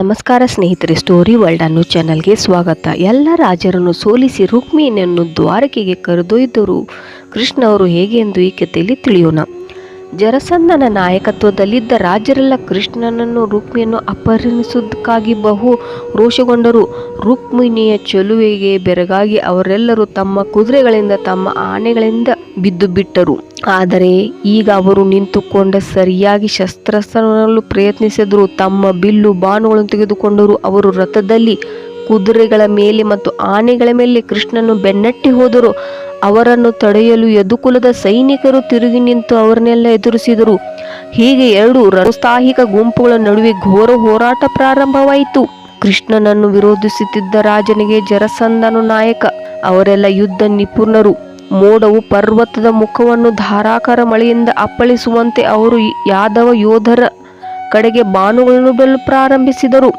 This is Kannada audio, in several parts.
ನಮಸ್ಕಾರ ಸ್ನೇಹಿತರೆ, ಸ್ಟೋರಿ ವರ್ಲ್ಡ್ ಅನ್ನೋ ಚಾನಲ್ಗೆ ಸ್ವಾಗತ. ಎಲ್ಲ ರಾಜರನ್ನು ಸೋಲಿಸಿ ರುಕ್ಮಿಣಿಯನ್ನು ದ್ವಾರಕೆಗೆ ಕರೆದೊಯ್ದರು ಕೃಷ್ಣ ಅವರು ಹೇಗೆ ಎಂದು ಈ ಕಥೆಯಲ್ಲಿ ತಿಳಿಯೋಣ. ಜರಸಂಧನ ನಾಯಕತ್ವದಲ್ಲಿದ್ದ ರಾಜರೆಲ್ಲ ಕೃಷ್ಣನನ್ನು ರುಕ್ಮಿಣಿಯನ್ನು ಅಪಹರಿಸುವುದಕ್ಕಾಗಿ ಬಹು ರೋಷಗೊಂಡರು. ರುಕ್ಮಿಣಿಯ ಚೆಲುವೆಗೆ ಬೆರಗಾಗಿ ಅವರೆಲ್ಲರೂ ತಮ್ಮ ಕುದುರೆಗಳಿಂದ ತಮ್ಮ ಆನೆಗಳಿಂದ ಬಿದ್ದು ಬಿಟ್ಟರು. ಆದರೆ ಈಗ ಅವರು ನಿಂತುಕೊಂಡ ಸರಿಯಾಗಿ ಶಸ್ತ್ರಾಸ್ತ್ರವನ್ನು ಪ್ರಯತ್ನಿಸಿದರು. ತಮ್ಮ ಬಿಲ್ಲು ಬಾಣಗಳನ್ನು ತೆಗೆದುಕೊಂಡರು. ಅವರು ರಥದಲ್ಲಿ, ಕುದುರೆಗಳ ಮೇಲೆ ಮತ್ತು ಆನೆಗಳ ಮೇಲೆ ಕೃಷ್ಣನು ಬೆನ್ನಟ್ಟಿ ಹೋದರು. ಅವರನ್ನು ತಡೆಯಲು ಯದುಕುಲದ ಸೈನಿಕರು ತಿರುಗಿ ನಿಂತು ಅವರನ್ನೆಲ್ಲ ಎದುರಿಸಿದರು. ಹೀಗೆ ಎರಡು ರಣೋತ್ಸಾಹಿಕ ಗುಂಪುಗಳ ನಡುವೆ ಘೋರ ಹೋರಾಟ ಪ್ರಾರಂಭವಾಯಿತು. ಕೃಷ್ಣನನ್ನು ವಿರೋಧಿಸುತ್ತಿದ್ದ ರಾಜನಿಗೆ ಜರಸಂಧನು ನಾಯಕ. ಅವರೆಲ್ಲ ಯುದ್ಧ ನಿಪುಣರು. ಮೋಡವು ಪರ್ವತದ ಮುಖವನ್ನು ಧಾರಾಕಾರ ಮಳೆಯಿಂದ ಅಪ್ಪಳಿಸುವಂತೆ ಅವರು ಯಾದವ ಯೋಧರ ಕಡೆಗೆ ಬಾಣಗಳನ್ನು ಬಿಡಲು ಪ್ರಾರಂಭಿಸಿದರು.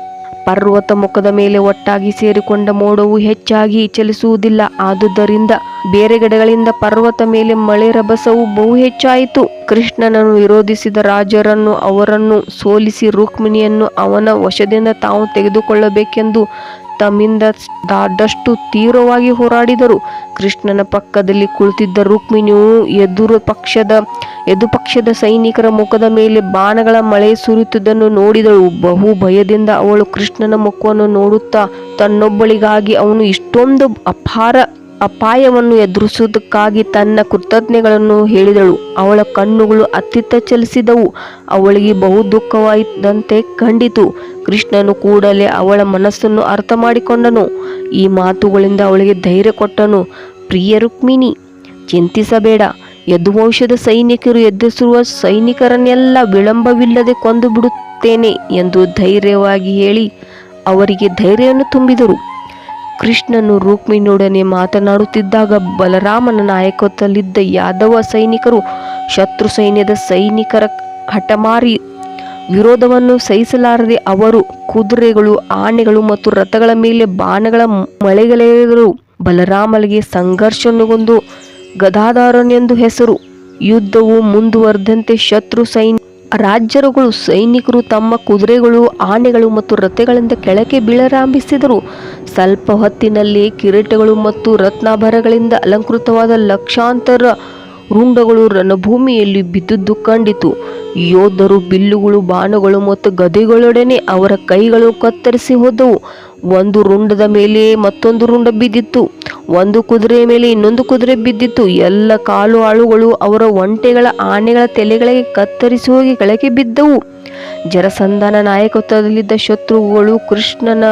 ಪರ್ವತ ಮುಖದ ಮೇಲೆ ಒಟ್ಟಾಗಿ ಸೇರಿಕೊಂಡ ಮೋಡವು ಹೆಚ್ಚಾಗಿ ಚಲಿಸುವುದಿಲ್ಲ. ಆದುದರಿಂದ ಬೇರೆಗಡೆಗಳಿಂದ ಪರ್ವತ ಮೇಲೆ ಮಳೆ ರಭಸವು ಬಹು ಹೆಚ್ಚಾಯಿತು. ಕೃಷ್ಣನನ್ನು ವಿರೋಧಿಸಿದ ರಾಜರನ್ನು ಅವರನ್ನು ಸೋಲಿಸಿ ರುಕ್ಮಿಣಿಯನ್ನು ಅವನ ವಶದಿಂದ ತಾವು ತೆಗೆದುಕೊಳ್ಳಬೇಕೆಂದು ತಮ್ಮಿಂದಾದಷ್ಟು ತೀವ್ರವಾಗಿ ಹೋರಾಡಿದರು. ಕೃಷ್ಣನ ಪಕ್ಕದಲ್ಲಿ ಕುಳಿತಿದ್ದ ರುಕ್ಮಿಣಿಯು ಎದುಪಕ್ಷದ ಸೈನಿಕರ ಮುಖದ ಮೇಲೆ ಬಾಣಗಳ ಮಳೆ ಸುರಿಯುವುದನ್ನು ನೋಡಿದಳು. ಬಹು ಭಯದಿಂದ ಅವಳು ಕೃಷ್ಣನ ಮುಖವನ್ನು ನೋಡುತ್ತಾ ತನ್ನೊಬ್ಬಳಿಗಾಗಿ ಅವನು ಇಷ್ಟೊಂದು ಅಪಾಯವನ್ನು ಎದುರಿಸುವುದಕ್ಕಾಗಿ ತನ್ನ ಕೃತಜ್ಞತೆಗಳನ್ನು ಹೇಳಿದಳು. ಅವಳ ಕಣ್ಣುಗಳು ಅತ್ತಿತ್ತ ಚಲಿಸಿದವು. ಅವಳಿಗೆ ಬಹು ದುಃಖವಾದಂತೆ ಕಂಡಿತು. ಕೃಷ್ಣನು ಕೂಡಲೇ ಅವಳ ಮನಸ್ಸನ್ನು ಅರ್ಥ ಮಾಡಿಕೊಂಡನು. ಈ ಮಾತುಗಳಿಂದ ಅವಳಿಗೆ ಧೈರ್ಯ ಕೊಟ್ಟನು. ಪ್ರಿಯ ರುಕ್ಮಿಣಿ, ಚಿಂತಿಸಬೇಡ. ಯದುವಂಶದ ಸೈನಿಕರು ಎದುರಿಸುವ ಸೈನಿಕರನ್ನೆಲ್ಲ ವಿಳಂಬವಿಲ್ಲದೆ ಕೊಂದು ಬಿಡುತ್ತೇನೆ ಎಂದು ಧೈರ್ಯವಾಗಿ ಹೇಳಿ ಅವರಿಗೆ ಧೈರ್ಯವನ್ನು ತುಂಬಿದರು. ಕೃಷ್ಣನು ರುಕ್ಮಿಣಿಯೊಡನೆ ಮಾತನಾಡುತ್ತಿದ್ದಾಗ ಬಲರಾಮನ ನಾಯಕತ್ವದಲ್ಲಿದ್ದ ಯಾದವ ಸೈನಿಕರು ಶತ್ರು ಸೈನ್ಯದ ಸೈನಿಕರ ಹಠಮಾರಿ ವಿರೋಧವನ್ನು ಸಹಿಸಲಾರದೆ ಅವರು ಕುದುರೆಗಳು, ಆನೆಗಳು ಮತ್ತು ರಥಗಳ ಮೇಲೆ ಬಾಣಗಳ ಮಳೆಗಳೆದರು. ಬಲರಾಮನಿಗೆ ಸಂಘರ್ಷಗೊಂದು ಗದಾಧಾರನೆಂದು ಹೆಸರು. ಯುದ್ಧವು ಮುಂದುವರೆದಂತೆ ಶತ್ರು ರಾಜ್ಯರುಗಳು ಸೈನಿಕರು ತಮ್ಮ ಕುದುರೆಗಳು, ಆನೆಗಳು ಮತ್ತು ರಥಗಳಿಂದ ಕೆಳಗೆ ಬೀಳಾರಂಭಿಸಿದರು. ಸ್ವಲ್ಪ ಹೊತ್ತಿನಲ್ಲೇ ಕಿರೀಟಗಳು ಮತ್ತು ರತ್ನಾಭರಣಗಳಿಂದ ಅಲಂಕೃತವಾದ ಲಕ್ಷಾಂತರ ರುಂಡಗಳು ರಣಭೂಮಿಯಲ್ಲಿ ಬಿದ್ದುದು ಕಂಡಿತು. ಯೋಧರು ಬಿಲ್ಲುಗಳು, ಬಾಣಗಳು ಮತ್ತು ಗದೆಗಳೊಡನೆ ಅವರ ಕೈಗಳು ಕತ್ತರಿಸಿ ಹೋದವು. ಒಂದು ರುಂಡದ ಮೇಲೆ ಮತ್ತೊಂದು ರುಂಡ ಬಿದ್ದಿತ್ತು. ಒಂದು ಕುದುರೆಯ ಮೇಲೆ ಇನ್ನೊಂದು ಕುದುರೆ ಬಿದ್ದಿತ್ತು. ಎಲ್ಲ ಕಾಲು ಆಳುಗಳು ಅವರ ಒಂಟೆಗಳ, ಆನೆಗಳ ತಲೆಗಳಿಗೆ ಕತ್ತರಿಸಿ ಹೋಗಿ ಕೆಳಗೆ ಬಿದ್ದವು. ಜರಸಂಧನ ನಾಯಕತ್ವದಲ್ಲಿದ್ದ ಶತ್ರುಗಳು ಕೃಷ್ಣನ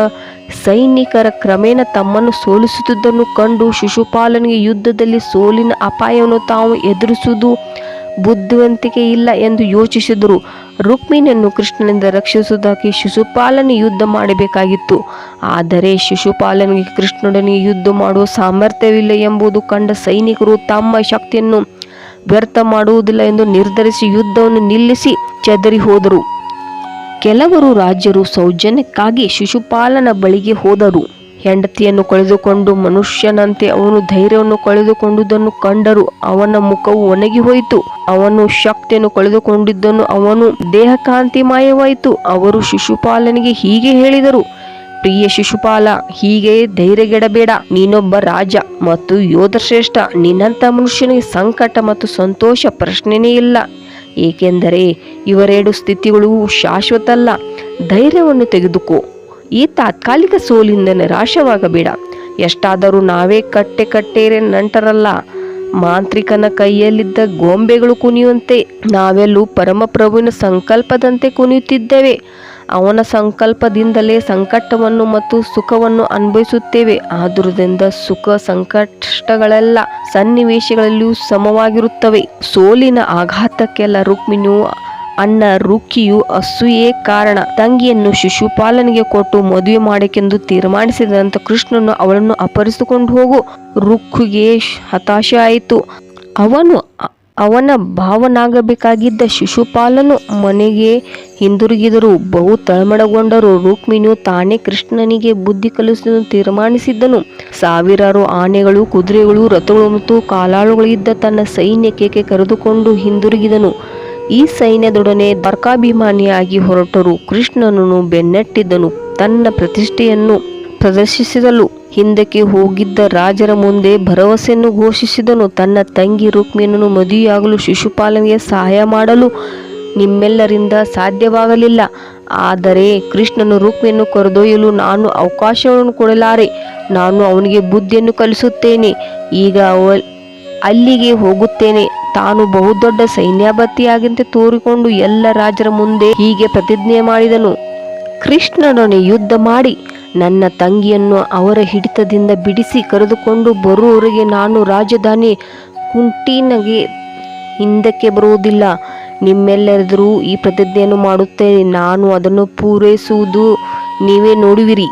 ಸೈನಿಕರ ಕ್ರಮೇಣ ತಮ್ಮನ್ನು ಸೋಲಿಸುತ್ತಿದ್ದನ್ನು ಕಂಡು ಶಿಶುಪಾಲನಿಗೆ ಯುದ್ಧದಲ್ಲಿ ಸೋಲಿನ ಅಪಾಯವನ್ನು ತಾವು ಎದುರಿಸುವುದು ಬುದ್ಧಿವಂತಿಕೆ ಇಲ್ಲ ಎಂದು ಯೋಚಿಸಿದರು. ರುಕ್ಮಿಣಿಯನ್ನು ಕೃಷ್ಣನಿಂದ ರಕ್ಷಿಸುವುದಕ್ಕೆ ಶಿಶುಪಾಲನೆ ಯುದ್ಧ ಮಾಡಬೇಕಾಗಿತ್ತು. ಆದರೆ ಶಿಶುಪಾಲನಿಗೆ ಕೃಷ್ಣನೊಡನೆ ಯುದ್ಧ ಮಾಡುವ ಸಾಮರ್ಥ್ಯವಿಲ್ಲ ಎಂಬುದು ಕಂಡ ಸೈನಿಕರು ತಮ್ಮ ಶಕ್ತಿಯನ್ನು ವ್ಯರ್ಥ ಮಾಡುವುದಿಲ್ಲ ಎಂದು ನಿರ್ಧರಿಸಿ ಯುದ್ಧವನ್ನು ನಿಲ್ಲಿಸಿ ಚದರಿ ಹೋದರು. ಕೆಲವರು ರಾಜ್ಯರು ಸೌಜನ್ಯಕ್ಕಾಗಿ ಶಿಶುಪಾಲನ ಬಳಿಗೆ ಹೋದರು. ಹೆಂಡತಿಯನ್ನು ಕಳೆದುಕೊಂಡು ಮನುಷ್ಯನಂತೆ ಅವನು ಧೈರ್ಯವನ್ನು ಕಳೆದುಕೊಂಡುದನ್ನು ಕಂಡರು. ಅವನ ಮುಖವು ಒಣಗಿ ಹೋಯಿತು. ಅವನು ಶಕ್ತಿಯನ್ನು ಕಳೆದುಕೊಂಡಿದ್ದನು. ಅವನು ದೇಹಕಾಂತಿ ಮಾಯವಾಯಿತು. ಅವರು ಶಿಶುಪಾಲನಿಗೆ ಹೀಗೆ ಹೇಳಿದರು: ಪ್ರಿಯ ಶಿಶುಪಾಲ, ಹೀಗೆ ಧೈರ್ಯಗೆಡಬೇಡ. ನೀನೊಬ್ಬ ರಾಜ ಮತ್ತು ಯೋಧಶ್ರೇಷ್ಠ. ನಿನ್ನಂಥ ಮನುಷ್ಯನಿಗೆ ಸಂಕಟ ಮತ್ತು ಸಂತೋಷ ಪ್ರಶ್ನೆನೇ ಇಲ್ಲ. ಏಕೆಂದರೆ ಇವೆರಡು ಸ್ಥಿತಿಗಳು ಶಾಶ್ವತ ಅಲ್ಲ. ಧೈರ್ಯವನ್ನು ತೆಗೆದುಕೋ. ಈ ತಾತ್ಕಾಲಿಕ ಸೋಲಿಂದ ನಿರಾಶವಾಗಬೇಡ. ಎಷ್ಟಾದರೂ ನಾವೇ ಕಟ್ಟೆರೆ ನಂಟರಲ್ಲ. ಮಾಂತ್ರಿಕನ ಕೈಯಲ್ಲಿದ್ದ ಗೊಂಬೆಗಳು ಕುಣಿಯುವಂತೆ ನಾವೆಲ್ಲೂ ಪರಮಪ್ರಭುವಿನ ಸಂಕಲ್ಪದಂತೆ ಕುಣಿಯುತ್ತಿದ್ದೇವೆ. ಅವನ ಸಂಕಲ್ಪದಿಂದಲೇ ಸಂಕಟವನ್ನು ಮತ್ತು ಸುಖವನ್ನು ಅನುಭವಿಸುತ್ತೇವೆ. ಆದುದರಿಂದ ಸುಖ ಸಂಕಷ್ಟಗಳೆಲ್ಲ ಸನ್ನಿವೇಶಗಳಲ್ಲಿಯೂ ಸಮವಾಗಿರುತ್ತವೆ. ಸೋಲಿನ ಆಘಾತಕ್ಕೆಲ್ಲ ರುಕ್ಮಿಣಿಯು ಅಣ್ಣ ರುಕ್ಕಿಯು ಅಸೂಯೆ ಕಾರಣ. ತಂಗಿಯನ್ನು ಶಿಶುಪಾಲನಿಗೆ ಕೊಟ್ಟು ಮದುವೆ ಮಾಡಕ್ಕೆಂದು ತೀರ್ಮಾನಿಸಿದಂತ ಕೃಷ್ಣನು ಅವಳನ್ನು ಅಪಹರಿಸಿಕೊಂಡು ಹೋಗು. ರುಕ್ಕಿಗೆ ಹತಾಶೆ ಆಯಿತು. ಅವನ ಭಾವನಾಗಬೇಕಾಗಿದ್ದ ಶಿಶುಪಾಲನು ಮನೆಗೆ ಹಿಂದಿರುಗಿದರು. ಬಹು ತಳಮಳಗೊಂಡರು. ರುಕ್ಮಿಣಿಯು ತಾನೇ ಕೃಷ್ಣನಿಗೆ ಬುದ್ಧಿ ಕಲಿಸಲು ತೀರ್ಮಾನಿಸಿದ್ದನು. ಸಾವಿರಾರು ಆನೆಗಳು, ಕುದುರೆಗಳು, ರಥಗಳು ಮತ್ತು ಕಾಲಾಳುಗಳಿದ್ದ ತನ್ನ ಸೈನ್ಯಕ್ಕೆ ಕರೆದುಕೊಂಡು ಹಿಂದಿರುಗಿದನು. ಈ ಸೈನ್ಯದೊಡನೆ ದ್ವಾರಕಾಭಿಮಾನಿಯಾಗಿ ಹೊರಟರು. ಕೃಷ್ಣನನ್ನು ಬೆನ್ನಟ್ಟಿದ್ದನು. ತನ್ನ ಪ್ರತಿಷ್ಠೆಯನ್ನು ಪ್ರದರ್ಶಿಸಲು ಹಿಂದಕ್ಕೆ ಹೋಗಿದ್ದ ರಾಜರ ಮುಂದೆ ಭರವಸೆಯನ್ನು ಘೋಷಿಸಿದನು. ತನ್ನ ತಂಗಿ ರುಕ್ಮಿಣಿಯನ್ನು ಮದುವೆಯಾಗಲು ಶಿಶುಪಾಲನಿಗೆ ಸಹಾಯ ಮಾಡಲು ನಿಮ್ಮೆಲ್ಲರಿಂದ ಸಾಧ್ಯವಾಗಲಿಲ್ಲ. ಆದರೆ ಕೃಷ್ಣನು ರುಕ್ಮಿಣಿಯನ್ನು ಕರೆದೊಯ್ಯಲು ನಾನು ಅವಕಾಶವನ್ನು ಕೊಡಲಾರೆ. ನಾನು ಅವನಿಗೆ ಬುದ್ಧಿಯನ್ನು ಕಲಿಸುತ್ತೇನೆ. ಈಗ ಅಲ್ಲಿಗೆ ಹೋಗುತ್ತೇನೆ. ತಾನು ಬಹುದೊಡ್ಡ ಸೈನ್ಯಾಧಿಪತಿಯಾಗಿಂತೆ ತೋರಿಕೊಂಡು ಎಲ್ಲ ರಾಜರ ಮುಂದೆ ಹೀಗೆ ಪ್ರತಿಜ್ಞೆ ಮಾಡಿದನು. ಕೃಷ್ಣನೊಡನೆ ಯುದ್ಧ ಮಾಡಿ ನನ್ನ ತಂಗಿಯನ್ನು ಅವರ ಹಿಡಿತದಿಂದ ಬಿಡಿಸಿ ಕರೆದುಕೊಂಡು ಬರುವವರೆಗೆ ನಾನು ರಾಜಧಾನಿ ಕುಂಟಿನಗೆ ಹಿಂದಕ್ಕೆ ಬರುವುದಿಲ್ಲ. ನಿಮ್ಮೆಲ್ಲರೆದುರು ಈ ಪ್ರತಿಜ್ಞೆಯನ್ನು ಮಾಡುತ್ತೇನೆ. ನಾನು ಅದನ್ನು ಪೂರೈಸುವುದು ನೀವೇ ನೋಡುವಿರಿ.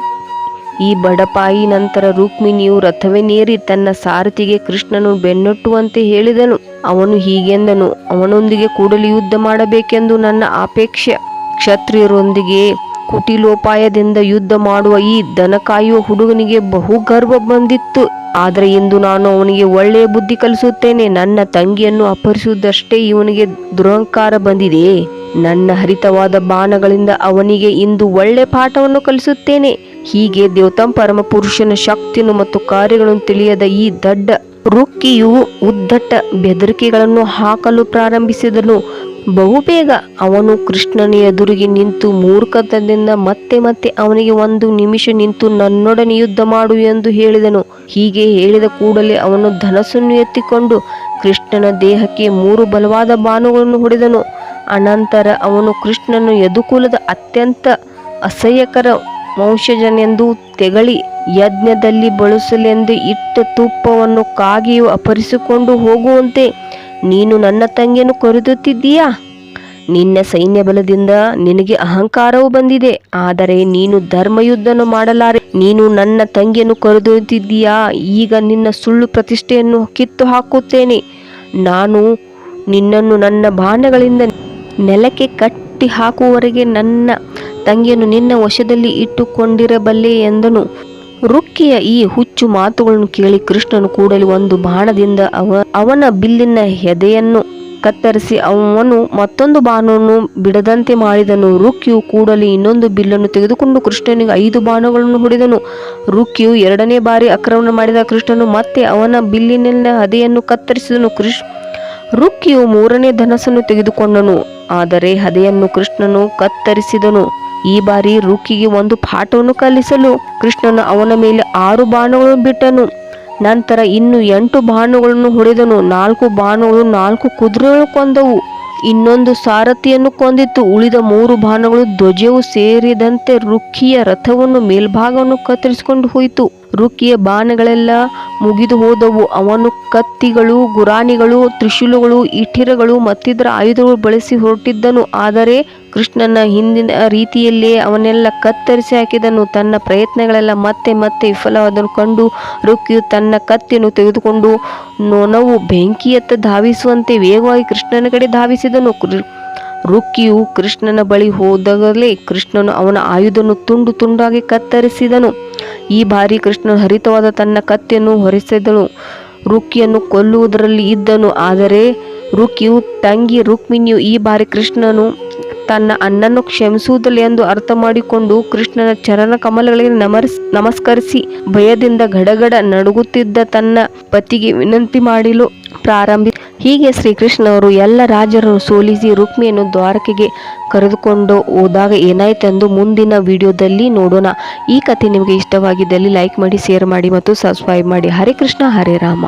ಈ ಬಡಪಾಯಿ ನಂತರ ರುಕ್ಮಿಣಿಯು ರಥವನ್ನೇರಿ ತನ್ನ ಸಾರಥಿಗೆ ಕೃಷ್ಣನು ಬೆನ್ನಟ್ಟುವಂತೆ ಹೇಳಿದನು. ಅವನು ಹೀಗೆಂದನು, ಅವನೊಂದಿಗೆ ಕೂಡಲೇ ಯುದ್ಧ ಮಾಡಬೇಕೆಂದು ನನ್ನ ಅಪೇಕ್ಷೆ. ಕ್ಷತ್ರಿಯರೊಂದಿಗೆ ಕುಟಿಲೋಪಾಯದಿಂದ ಯುದ್ಧ ಮಾಡುವ ಈ ದನ ಕಾಯುವ ಹುಡುಗನಿಗೆ ಬಹು ಗರ್ವ ಬಂದಿತ್ತು. ಆದರೆ ಇಂದು ನಾನು ಅವನಿಗೆ ಒಳ್ಳೆಯ ಬುದ್ಧಿ ಕಲಿಸುತ್ತೇನೆ. ನನ್ನ ತಂಗಿಯನ್ನು ಅಪಹರಿಸುವುದಷ್ಟೇ ಇವನಿಗೆ ದುರಹಂಕಾರ ಬಂದಿದೆ. ನನ್ನ ಹರಿತವಾದ ಬಾಣಗಳಿಂದ ಅವನಿಗೆ ಇಂದು ಒಳ್ಳೆ ಪಾಠವನ್ನು ಕಲಿಸುತ್ತೇನೆ. ಹೀಗೆ ದೇವತಾಂ ಪರಮ ಪುರುಷನ ಶಕ್ತಿಯನ್ನು ಮತ್ತು ಕಾರ್ಯಗಳನ್ನು ತಿಳಿಯದ ಈ ದಡ್ಡ ರುಕ್ಕಿಯು ಉದ್ದಟ ಬೆದರಿಕೆಗಳನ್ನು ಹಾಕಲು ಪ್ರಾರಂಭಿಸಿದನು. ಬಹುಬೇಗ ಅವನು ಕೃಷ್ಣನ ಎದುರಿಗೆ ನಿಂತು ಮೂರ್ಖತನದಿಂದ ಮತ್ತೆ ಅವನಿಗೆ ಒಂದು ನಿಮಿಷ ನಿಂತು ನನ್ನೊಡನೆ ಯುದ್ಧ ಮಾಡು ಎಂದು ಹೇಳಿದನು. ಹೀಗೆ ಹೇಳಿದ ಕೂಡಲೇ ಅವನು ಧನಸ್ಸನ್ನು ಎತ್ತಿಕೊಂಡು ಕೃಷ್ಣನ ದೇಹಕ್ಕೆ 3 ಬಲವಾದ ಬಾಣಗಳನ್ನು ಹೊಡೆದನು. ಅನಂತರ ಅವನು ಕೃಷ್ಣನು ಯದುಕುಲದ ಅತ್ಯಂತ ಅಸಹ್ಯಕರ ವಂಶಜನೆಂದು ತೆಗಳಿ ಯಜ್ಞದಲ್ಲಿ ಬಳಸಲೆಂದು ಇಟ್ಟ ತುಪ್ಪವನ್ನು ಕಾಗೆಯು ಅಪಹರಿಸಿಕೊಂಡು ಹೋಗುವಂತೆ ನೀನು ನನ್ನ ತಂಗಿಯನ್ನು ಕರೆದುತ್ತಿದ್ದೀಯಾ? ನಿನ್ನ ಸೈನ್ಯ ಬಲದಿಂದ ನಿನಗೆ ಅಹಂಕಾರವು ಬಂದಿದೆ. ಆದರೆ ನೀನು ಧರ್ಮಯುದ್ಧವನ್ನು ಮಾಡಲಾರೆ. ನೀನು ನನ್ನ ತಂಗಿಯನ್ನು ಕರೆದೊಯ್ಯುತ್ತಿದ್ದೀಯಾ? ಈಗ ನಿನ್ನ ಸುಳ್ಳು ಪ್ರತಿಷ್ಠೆಯನ್ನು ಕಿತ್ತು ಹಾಕುತ್ತೇನೆ. ನಾನು ನಿನ್ನನ್ನು ನನ್ನ ಬಾಣಗಳಿಂದ ನೆಲಕ್ಕೆ ಕಟ್ಟಿ ಹಾಕುವವರೆಗೆ ನನ್ನ ತಂಗಿಯನ್ನು ನಿನ್ನ ವಶದಲ್ಲಿ ಇಟ್ಟುಕೊಂಡಿರಬಲ್ಲೆ ಎಂದನು. ರುಕ್ಕಿಯ ಈ ಹುಚ್ಚು ಮಾತುಗಳನ್ನು ಕೇಳಿ ಕೃಷ್ಣನು ಕೂಡಲೇ ಒಂದು ಬಾಣದಿಂದ ಅವನ ಬಿಲ್ಲಿನ ಹೆದೆಯನ್ನು ಕತ್ತರಿಸಿ ಅವನು ಮತ್ತೊಂದು ಬಾಣವನ್ನು ಬಿಡದಂತೆ ಮಾಡಿದನು. ರುಕ್ಕಿಯು ಕೂಡಲೇ ಇನ್ನೊಂದು ಬಿಲ್ಲನ್ನು ತೆಗೆದುಕೊಂಡು ಕೃಷ್ಣನಿಗೆ 5 ಬಾಣಗಳನ್ನು ಹೊಡೆದನು. ರುಕ್ಕಿಯು 2ನೇ ಬಾರಿ ಆಕ್ರಮಣ ಮಾಡಿದ ಕೃಷ್ಣನು ಮತ್ತೆ ಅವನ ಬಿಲ್ಲಿನ ಹದೆಯನ್ನು ಕತ್ತರಿಸಿದನು. ರುಕ್ಕಿಯು 3ನೇ ಧನಸ್ಸನ್ನು ತೆಗೆದುಕೊಂಡನು. ಆದರೆ ಹದೆಯನ್ನು ಕೃಷ್ಣನು ಕತ್ತರಿಸಿದನು. ಈ ಬಾರಿ ರುಕ್ಕಿಗೆ ಒಂದು ಪಾಠವನ್ನು ಕಲಿಸಲು ಕೃಷ್ಣನು ಅವನ ಮೇಲೆ 6 ಬಾಣಗಳನ್ನು ಬಿಟ್ಟನು. ನಂತರ ಇನ್ನು 8 ಬಾಣಗಳನ್ನು ಹೊಡೆದನು. 4 ಬಾಣಗಳು 4 ಕುದುರೆಗಳನ್ನು ಕೊಂದವು. ಇನ್ನೊಂದು ಸಾರಥಿಯನ್ನು ಕೊಂದಿತ್ತು. ಉಳಿದ 3 ಬಾಣಗಳು ಧ್ವಜವು ಸೇರಿದಂತೆ ರುಕ್ಕಿಯ ರಥವನ್ನು ಮೇಲ್ಭಾಗವನ್ನು ಕತ್ತರಿಸಿಕೊಂಡು ಹೋಯಿತು. ರುಕ್ಕಿಯ ಬಾಣಗಳೆಲ್ಲ ಮುಗಿದು ಹೋದವು. ಅವನು ಕತ್ತಿಗಳು, ಗುರಾಣಿಗಳು, ತ್ರಿಶೂಲಗಳು, ಈಟಿರಗಳು ಮತ್ತಿತರ ಆಯುಧಗಳು ಬಳಸಿ ಹೊರಟಿದ್ದನು. ಆದರೆ ಕೃಷ್ಣನ ಹಿಂದಿನ ರೀತಿಯಲ್ಲೇ ಅವನ್ನೆಲ್ಲ ಕತ್ತರಿಸಿ ಹಾಕಿದನು. ತನ್ನ ಪ್ರಯತ್ನಗಳೆಲ್ಲ ಮತ್ತೆ ವಿಫಲವಾದನ್ನು ಕಂಡು ರುಕ್ಕಿಯು ತನ್ನ ಕತ್ತಿಯನ್ನು ತೆಗೆದುಕೊಂಡು ನೊಣವು ಬೆಂಕಿಯತ್ತ ಧಾವಿಸುವಂತೆ ವೇಗವಾಗಿ ಕೃಷ್ಣನ ಕಡೆ ಧಾವಿಸಿದನು. ರುಕ್ಕಿಯು ಕೃಷ್ಣನ ಬಳಿ ಹೋದಾಗಲೇ ಕೃಷ್ಣನು ಅವನ ಆಯುಧವನ್ನು ತುಂಡು ತುಂಡಾಗಿ ಕತ್ತರಿಸಿದನು. ಈ ಬಾರಿ ಕೃಷ್ಣನು ಹರಿತವಾದ ತನ್ನ ಕತ್ತಿಯನ್ನು ಹೊರಿಸಿದನು. ರುಕ್ಕಿಯನ್ನು ಕೊಲ್ಲುವುದರಲ್ಲಿ ಇದ್ದನು. ಆದರೆ ರುಕ್ಕಿಯು ತಂಗಿ ರುಕ್ಮಿಣಿಯು ಈ ಬಾರಿ ಕೃಷ್ಣನು ತನ್ನ ಅಣ್ಣನ್ನು ಕ್ಷಮಿಸುವುದಿಲ್ಲ ಎಂದು ಅರ್ಥ ಮಾಡಿಕೊಂಡು ಕೃಷ್ಣನ ಚರಣ ಕಮಲಗಳಿಗೆ ನಮಸ್ಕರಿಸಿ ಭಯದಿಂದ ಗಡಗಡ ನಡುಗುತ್ತಿದ್ದ ತನ್ನ ಪತಿಗೆ ವಿನಂತಿ ಮಾಡಲು ಹೀಗೆ ಶ್ರೀಕೃಷ್ಣವರು ಎಲ್ಲ ರಾಜರನ್ನು ಸೋಲಿಸಿ ರುಕ್ಮಿಣಿಯನ್ನು ದ್ವಾರಕೆಗೆ ಕರೆದುಕೊಂಡು ಹೋದಾಗ ಏನಾಯ್ತೆಂದು ಮುಂದಿನ ವಿಡಿಯೋದಲ್ಲಿ ನೋಡೋಣ. ಈ ಕಥೆ ನಿಮಗೆ ಇಷ್ಟವಾಗಿದ್ದಲ್ಲಿ ಲೈಕ್ ಮಾಡಿ, ಶೇರ್ ಮಾಡಿ ಮತ್ತು ಸಬ್ಸ್ಕ್ರೈಬ್ ಮಾಡಿ. ಹರೇ ಕೃಷ್ಣ, ಹರೇ ರಾಮ.